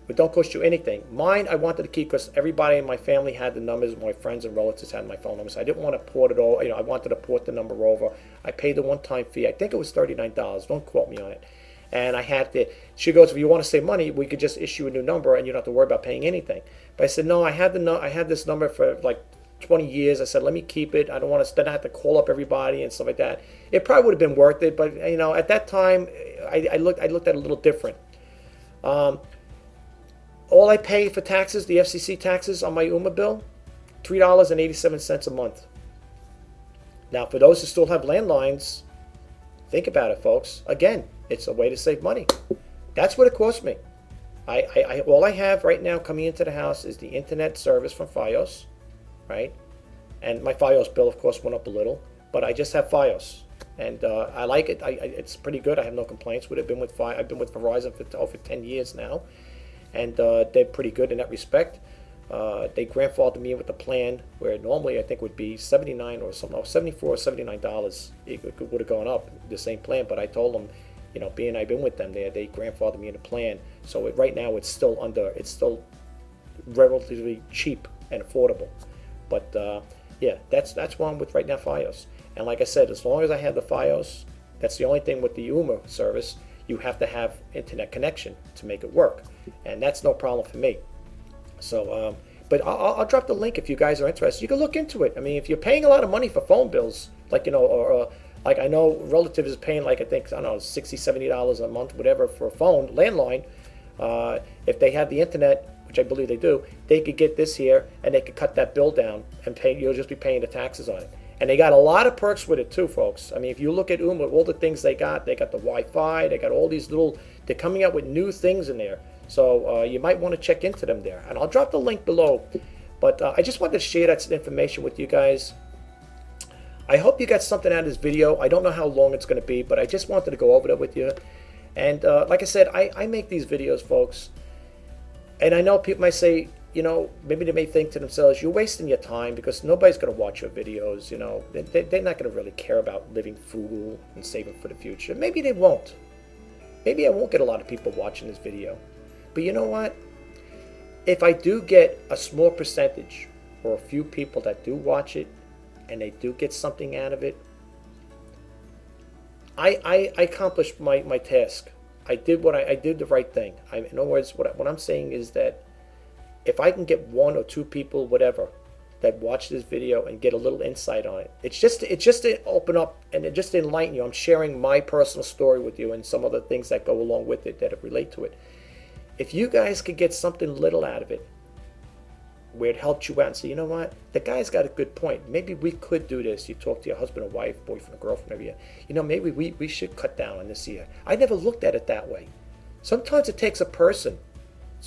but don't cost you anything. Mine, I wanted to keep because everybody in my family had the numbers. My friends and relatives had my phone numbers. So I didn't want to port it all. I wanted to port the number over. I paid the one-time fee. I think it was $39. Don't quote me on it. And I had to. She goes, if you want to save money, we could just issue a new number, and you don't have to worry about paying anything. But I said, no, I had this number for like 20 years. I said, let me keep it. I don't want to then have to call up everybody and stuff like that. It probably would have been worth it, but at that time, I looked at it a little different. All I pay for taxes, the FCC taxes on my UMA bill, $3.87 a month. Now, for those who still have landlines, think about it, folks. Again, it's a way to save money. That's what it cost me. All I have right now coming into the house is the internet service from Fios, right? And my Fios bill, of course, went up a little, but I just have Fios, and I like it. It's pretty good. I have no complaints with it. I've been with Verizon for over 10 years now, and they're pretty good in that respect. They grandfathered me in with the plan where normally I think would be $79 or something, or $74 or $79. It would have gone up the same plan, but I told them, being I've been with them there, they grandfathered me in the plan. So right now it's still relatively cheap and affordable. But yeah, that's what I'm with right now, Fios. And like I said, as long as I have the Fios, that's the only thing with the UMA service. You have to have internet connection to make it work, and that's no problem for me. So, but I'll drop the link if you guys are interested. You can look into it. I mean, if you're paying a lot of money for phone bills, like or like I know relatives is paying like I don't know, $60, $70 a month, whatever, for a phone landline. If they have the internet, which I believe they do, they could get this here and they could cut that bill down and pay. You'll just be paying the taxes on it. And they got a lot of perks with it too, folks. I mean, if you look at UMA, all the things they got the Wi-Fi, they got all these they're coming out with new things in there. So you might want to check into them there. And I'll drop the link below. But I just wanted to share that information with you guys. I hope you got something out of this video. I don't know how long it's going to be, but I just wanted to go over that with you. And like I said, I make these videos, folks. And I know people might say, maybe they may think to themselves, you're wasting your time because nobody's going to watch your videos. They're not going to really care about living frugal and saving for the future. Maybe they won't. Maybe I won't get a lot of people watching this video. But you know what? If I do get a small percentage or a few people that do watch it and they do get something out of it, I accomplished my task. I did the right thing. In other words, what I'm saying is that if I can get one or two people, whatever, that watch this video and get a little insight on it, it's just to open up and just to enlighten you. I'm sharing my personal story with you and some other things that go along with it that relate to it. If you guys could get something little out of it, where it helped you out and say, you know what, the guy's got a good point. Maybe we could do this. You talk to your husband or wife, boyfriend or girlfriend every year. Maybe we should cut down on this year. I never looked at it that way. Sometimes it takes a person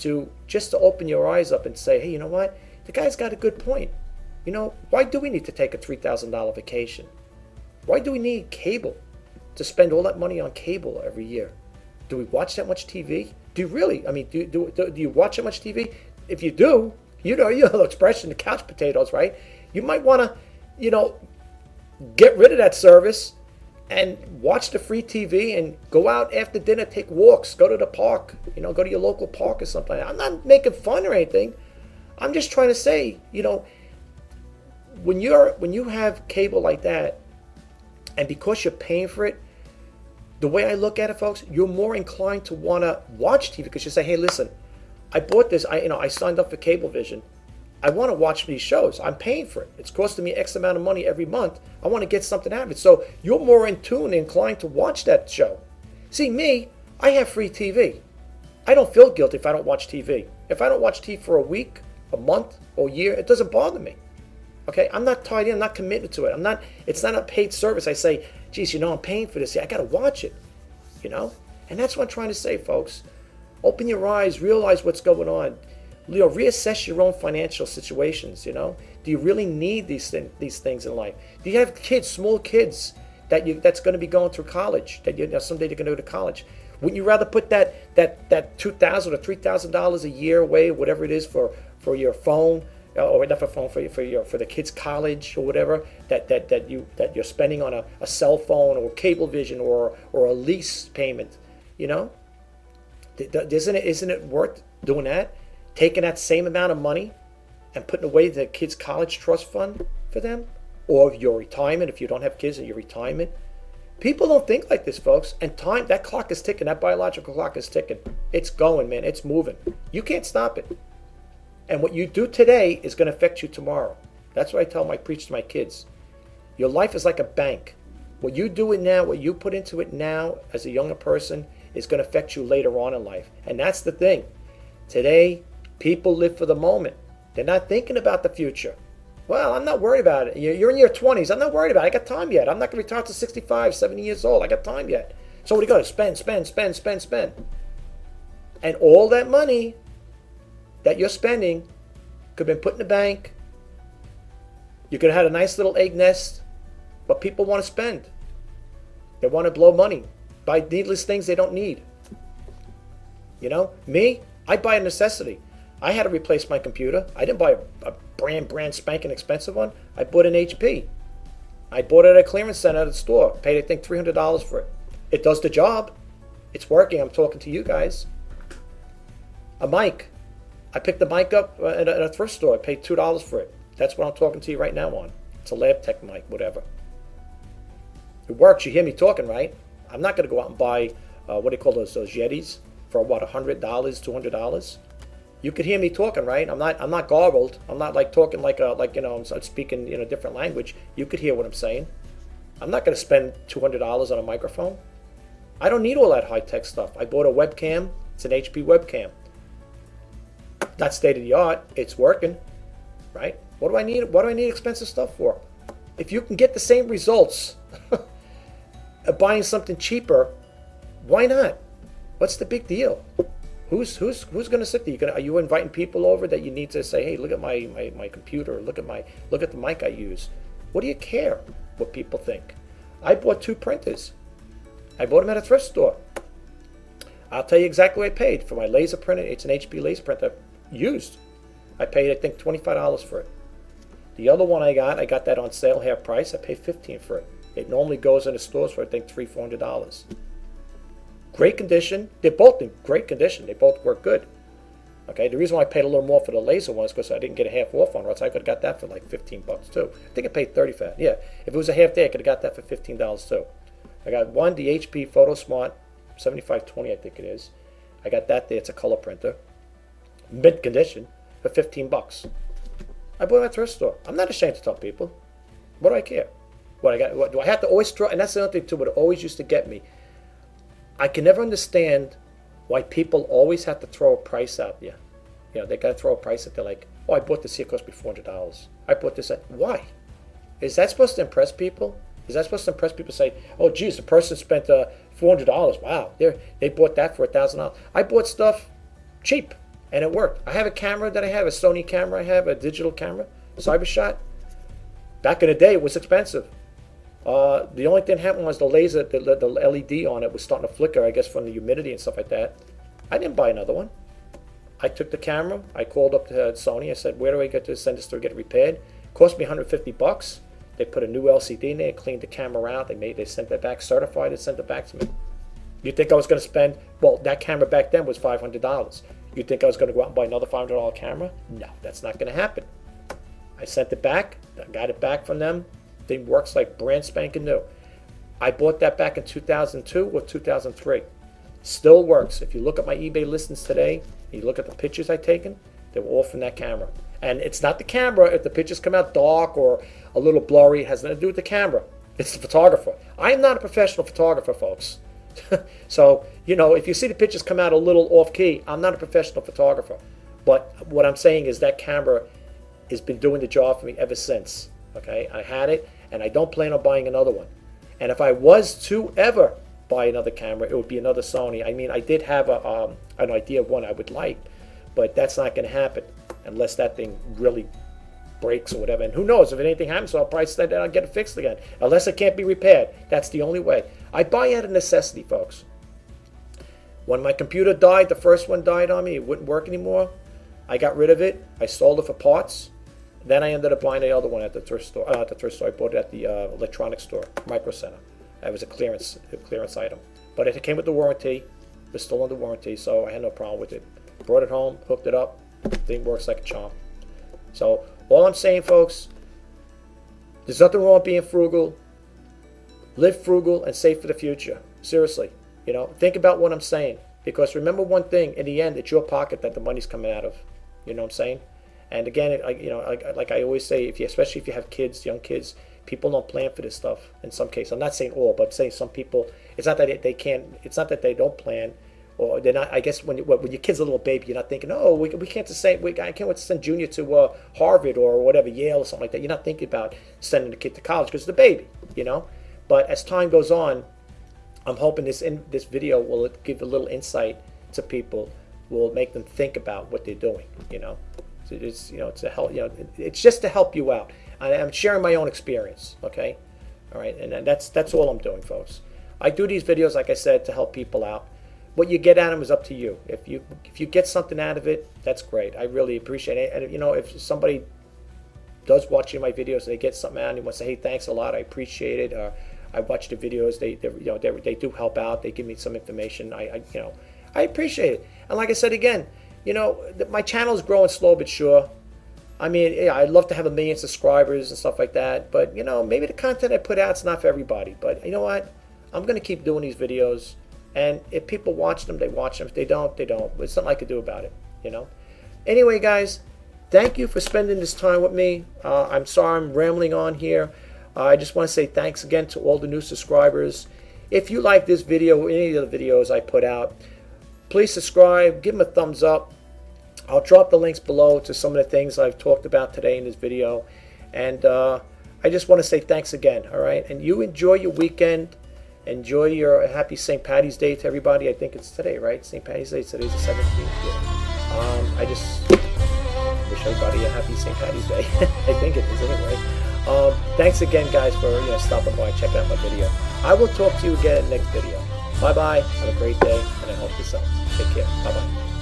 to open your eyes up and say, hey, you know what, the guy's got a good point. Why do we need to take a $3,000 vacation? Why do we need cable to spend all that money on cable every year? Do we watch that much TV? Do you really? I mean, do you watch that much TV? If you do, you know the expression, the couch potatoes, right? You might want to, get rid of that service and watch the free TV and go out after dinner, take walks, go to the park, go to your local park or something. I'm not making fun or anything. I'm just trying to say, when you have cable like that, and because you're paying for it, the way I look at it, folks, you're more inclined to want to watch TV because you say, hey, listen, I bought this. I signed up for Cablevision. I want to watch these shows. I'm paying for it. It's costing me X amount of money every month. I want to get something out of it. So you're more in tune, inclined to watch that show. See, me, I have free TV. I don't feel guilty if I don't watch TV. If I don't watch TV for a week, a month, or a year, it doesn't bother me. Okay, I'm not tied in. I'm not committed to it. It's not a paid service. I say, geez, I'm paying for this. I got to watch it. And that's what I'm trying to say, folks. Open your eyes, realize what's going on. Reassess your own financial situations. Do you really need these things in life? Do you have kids, small kids, that's going to be going through college? That someday they're going to go to college. Wouldn't you rather put that $2,000 or $3,000 a year away, whatever it is, for your phone, or not for phone, for the kids' college or whatever that you're spending on a cell phone or Cablevision or a lease payment? Isn't it worth doing that? Taking that same amount of money and putting away the kids' college trust fund for them, or your retirement if you don't have kids, and your retirement. People don't think like this, folks. And that clock is ticking. That biological clock is ticking. It's going, man. It's moving. You can't stop it. And what you do today is going to affect you tomorrow. That's what I preach to my kids. Your life is like a bank. What you do it now, what you put into it now as a younger person, is going to affect you later on in life. And that's the thing. Today, people live for the moment. They're not thinking about the future. Well, I'm not worried about it. You're in your 20s. I'm not worried about it. I got time yet. I'm not going to retire to 65, 70 years old. I got time yet. So what do you got to spend? And all that money that you're spending could have been put in the bank. You could have had a nice little egg nest. But people want to spend. They want to blow money. Buy needless things they don't need. Me, I buy a necessity. I had to replace my computer. I didn't buy a brand spanking expensive one. I bought an HP. I bought it at a clearance center at the store. Paid, I think, $300 for it. It does the job. It's working. I'm talking to you guys. A mic. I picked the mic up at a thrift store. I paid $2 for it. That's what I'm talking to you right now on. It's a lab tech mic, whatever. It works. You hear me talking, right? I'm not going to go out and buy, what do you call those Yetis for what, $100, $200? You could hear me talking, right? I'm not garbled. I'm not like talking I'm speaking in a different language. You could hear what I'm saying. I'm not going to spend $200 on a microphone. I don't need all that high-tech stuff. I bought a webcam. It's an HP webcam. Not state of the art. It's working, right? What do I need? What do I need expensive stuff for? If you can get the same results buying something cheaper, why not? What's the big deal? Who's going to sit there? Are you inviting people over that you need to say, hey, look at my computer, look at the mic I use? What do you care what people think? I bought 2 printers. I bought them at a thrift store. I'll tell you exactly what I paid for my laser printer. It's an HP laser printer used. I paid, I think, $25 for it. The other one I got that on sale, half price. I paid $15 for it. It normally goes in the stores for, I think, $300, $400. Great condition. They're both in great condition. They both work good. Okay, the reason why I paid a little more for the laser one is because I didn't get a half off on it, so I could have got that for like $15 too. I think I paid $30 for that. Yeah, if it was a half day, I could have got that for $15 too. I got one, the HP PhotoSmart 7520, I think it is. I got that there. It's a color printer, mint condition, for $15. I bought it at a thrift store. I'm not ashamed to tell people. What do I care? What do I have to always throw? And that's the other thing too. What always used to get me. I can never understand why people always have to throw a price out there. They got to throw a price out there like, oh, I bought this here, it cost me $400. I bought this at, why? Is that supposed to impress people? Is that supposed to impress people say, oh, geez, the person spent $400. Wow, they bought that for $1,000. I bought stuff cheap, and it worked. I have a camera that I have, a Sony camera I have, a digital camera, CyberShot. Back in the day, it was expensive. The only thing that happened was the laser, the LED on it was starting to flicker, I guess, from the humidity and stuff like that. I didn't buy another one. I took the camera. I called up to Sony. I said, where do I get to send this to get it repaired? It cost me $150. They put a new LCD in there, cleaned the camera out. They sent it back, certified it, sent it back to me. You think I was going to spend, well, that camera back then was $500. You think I was going to go out and buy another $500 camera? No, that's not going to happen. I sent it back. I got it back from them. Thing works like brand spanking new. I bought that back in 2002 or 2003. Still works. If you look at my eBay listings today, You look at the pictures I've taken, they were all from that camera. And it's not the camera. If the pictures come out dark or a little blurry, it has nothing to do with the camera. It's the photographer. I am not a professional photographer, folks. So, you know, if you see the pictures come out a little off key, I'm not a professional photographer. But what I'm saying is that camera has been doing the job for me ever since. Okay, I had it, and I don't plan on buying another one. And if I was to ever buy another camera, it would be another Sony. I mean, I did have an idea of one I would like, but that's not going to happen unless that thing really breaks or whatever. And who knows, if anything happens, so I'll probably send it, I'll get it fixed again. Unless it can't be repaired. That's the only way. I buy out of necessity, folks. When my computer died, the first one died on me, it wouldn't work anymore. I got rid of it. I sold it for parts. Then I ended up buying the other one at the thrift store. Not the thrift store. I bought it at the electronics store, Micro Center. It was a clearance item. But it came with the warranty. It was still under warranty, so I had no problem with it. Brought it home, hooked it up. Thing works like a charm. So all I'm saying, folks, there's nothing wrong with being frugal. Live frugal and save for the future. Seriously, you know, think about what I'm saying. Because remember one thing: in the end, it's your pocket that the money's coming out of. You know what I'm saying? And again, like I always say, especially if you have kids, young kids, people don't plan for this stuff. In some cases, I'm not saying all, but I'm saying some people. It's not that they can't. It's not that they don't plan, or they're not. I guess when your kid's a little baby, you're not thinking, oh, we can't just say I can't wait to send Junior to Harvard or whatever, Yale or something like that. You're not thinking about sending the kid to college because it's the baby, you know. But as time goes on, I'm hoping this video will give a little insight to people, will make them think about what they're doing, you know. So it's, you know, it's a help, you know, it's just to help you out. I'm sharing my own experience, okay? All right, and that's all I'm doing, folks. I do these videos, like I said, to help people out. What you get out of them is up to you. If you get something out of it, that's great. I really appreciate it. And you know, if somebody does watch my videos and they get something out and they want to say, hey, thanks a lot, I appreciate it. I watch the videos. They do help out. They give me some information. I appreciate it. And like I said again, you know, my channel is growing slow but sure. I mean, yeah, I'd love to have 1 million subscribers and stuff like that. But you know, maybe the content I put out's not for everybody. But you know what? I'm gonna keep doing these videos. And if people watch them, they watch them. If they don't, they don't. There's something I can do about it. You know. Anyway, guys, thank you for spending this time with me. I'm sorry I'm rambling on here. I just want to say thanks again to all the new subscribers. If you like this video or any of the videos I put out, please subscribe, give them a thumbs up. I'll drop the links below to some of the things I've talked about today in this video. And I just want to say thanks again, all right? And you enjoy your weekend. Enjoy your happy St. Patty's Day to everybody. I think it's today, right? St. Patty's Day. Today's the 17th. Yeah. I just wish everybody a happy St. Patty's Day. I think it is anyway. Thanks again, guys, for stopping by and checking out my video. I will talk to you again in the next video. Bye-bye. Have a great day, and I hope this helps. Take care. Bye-bye.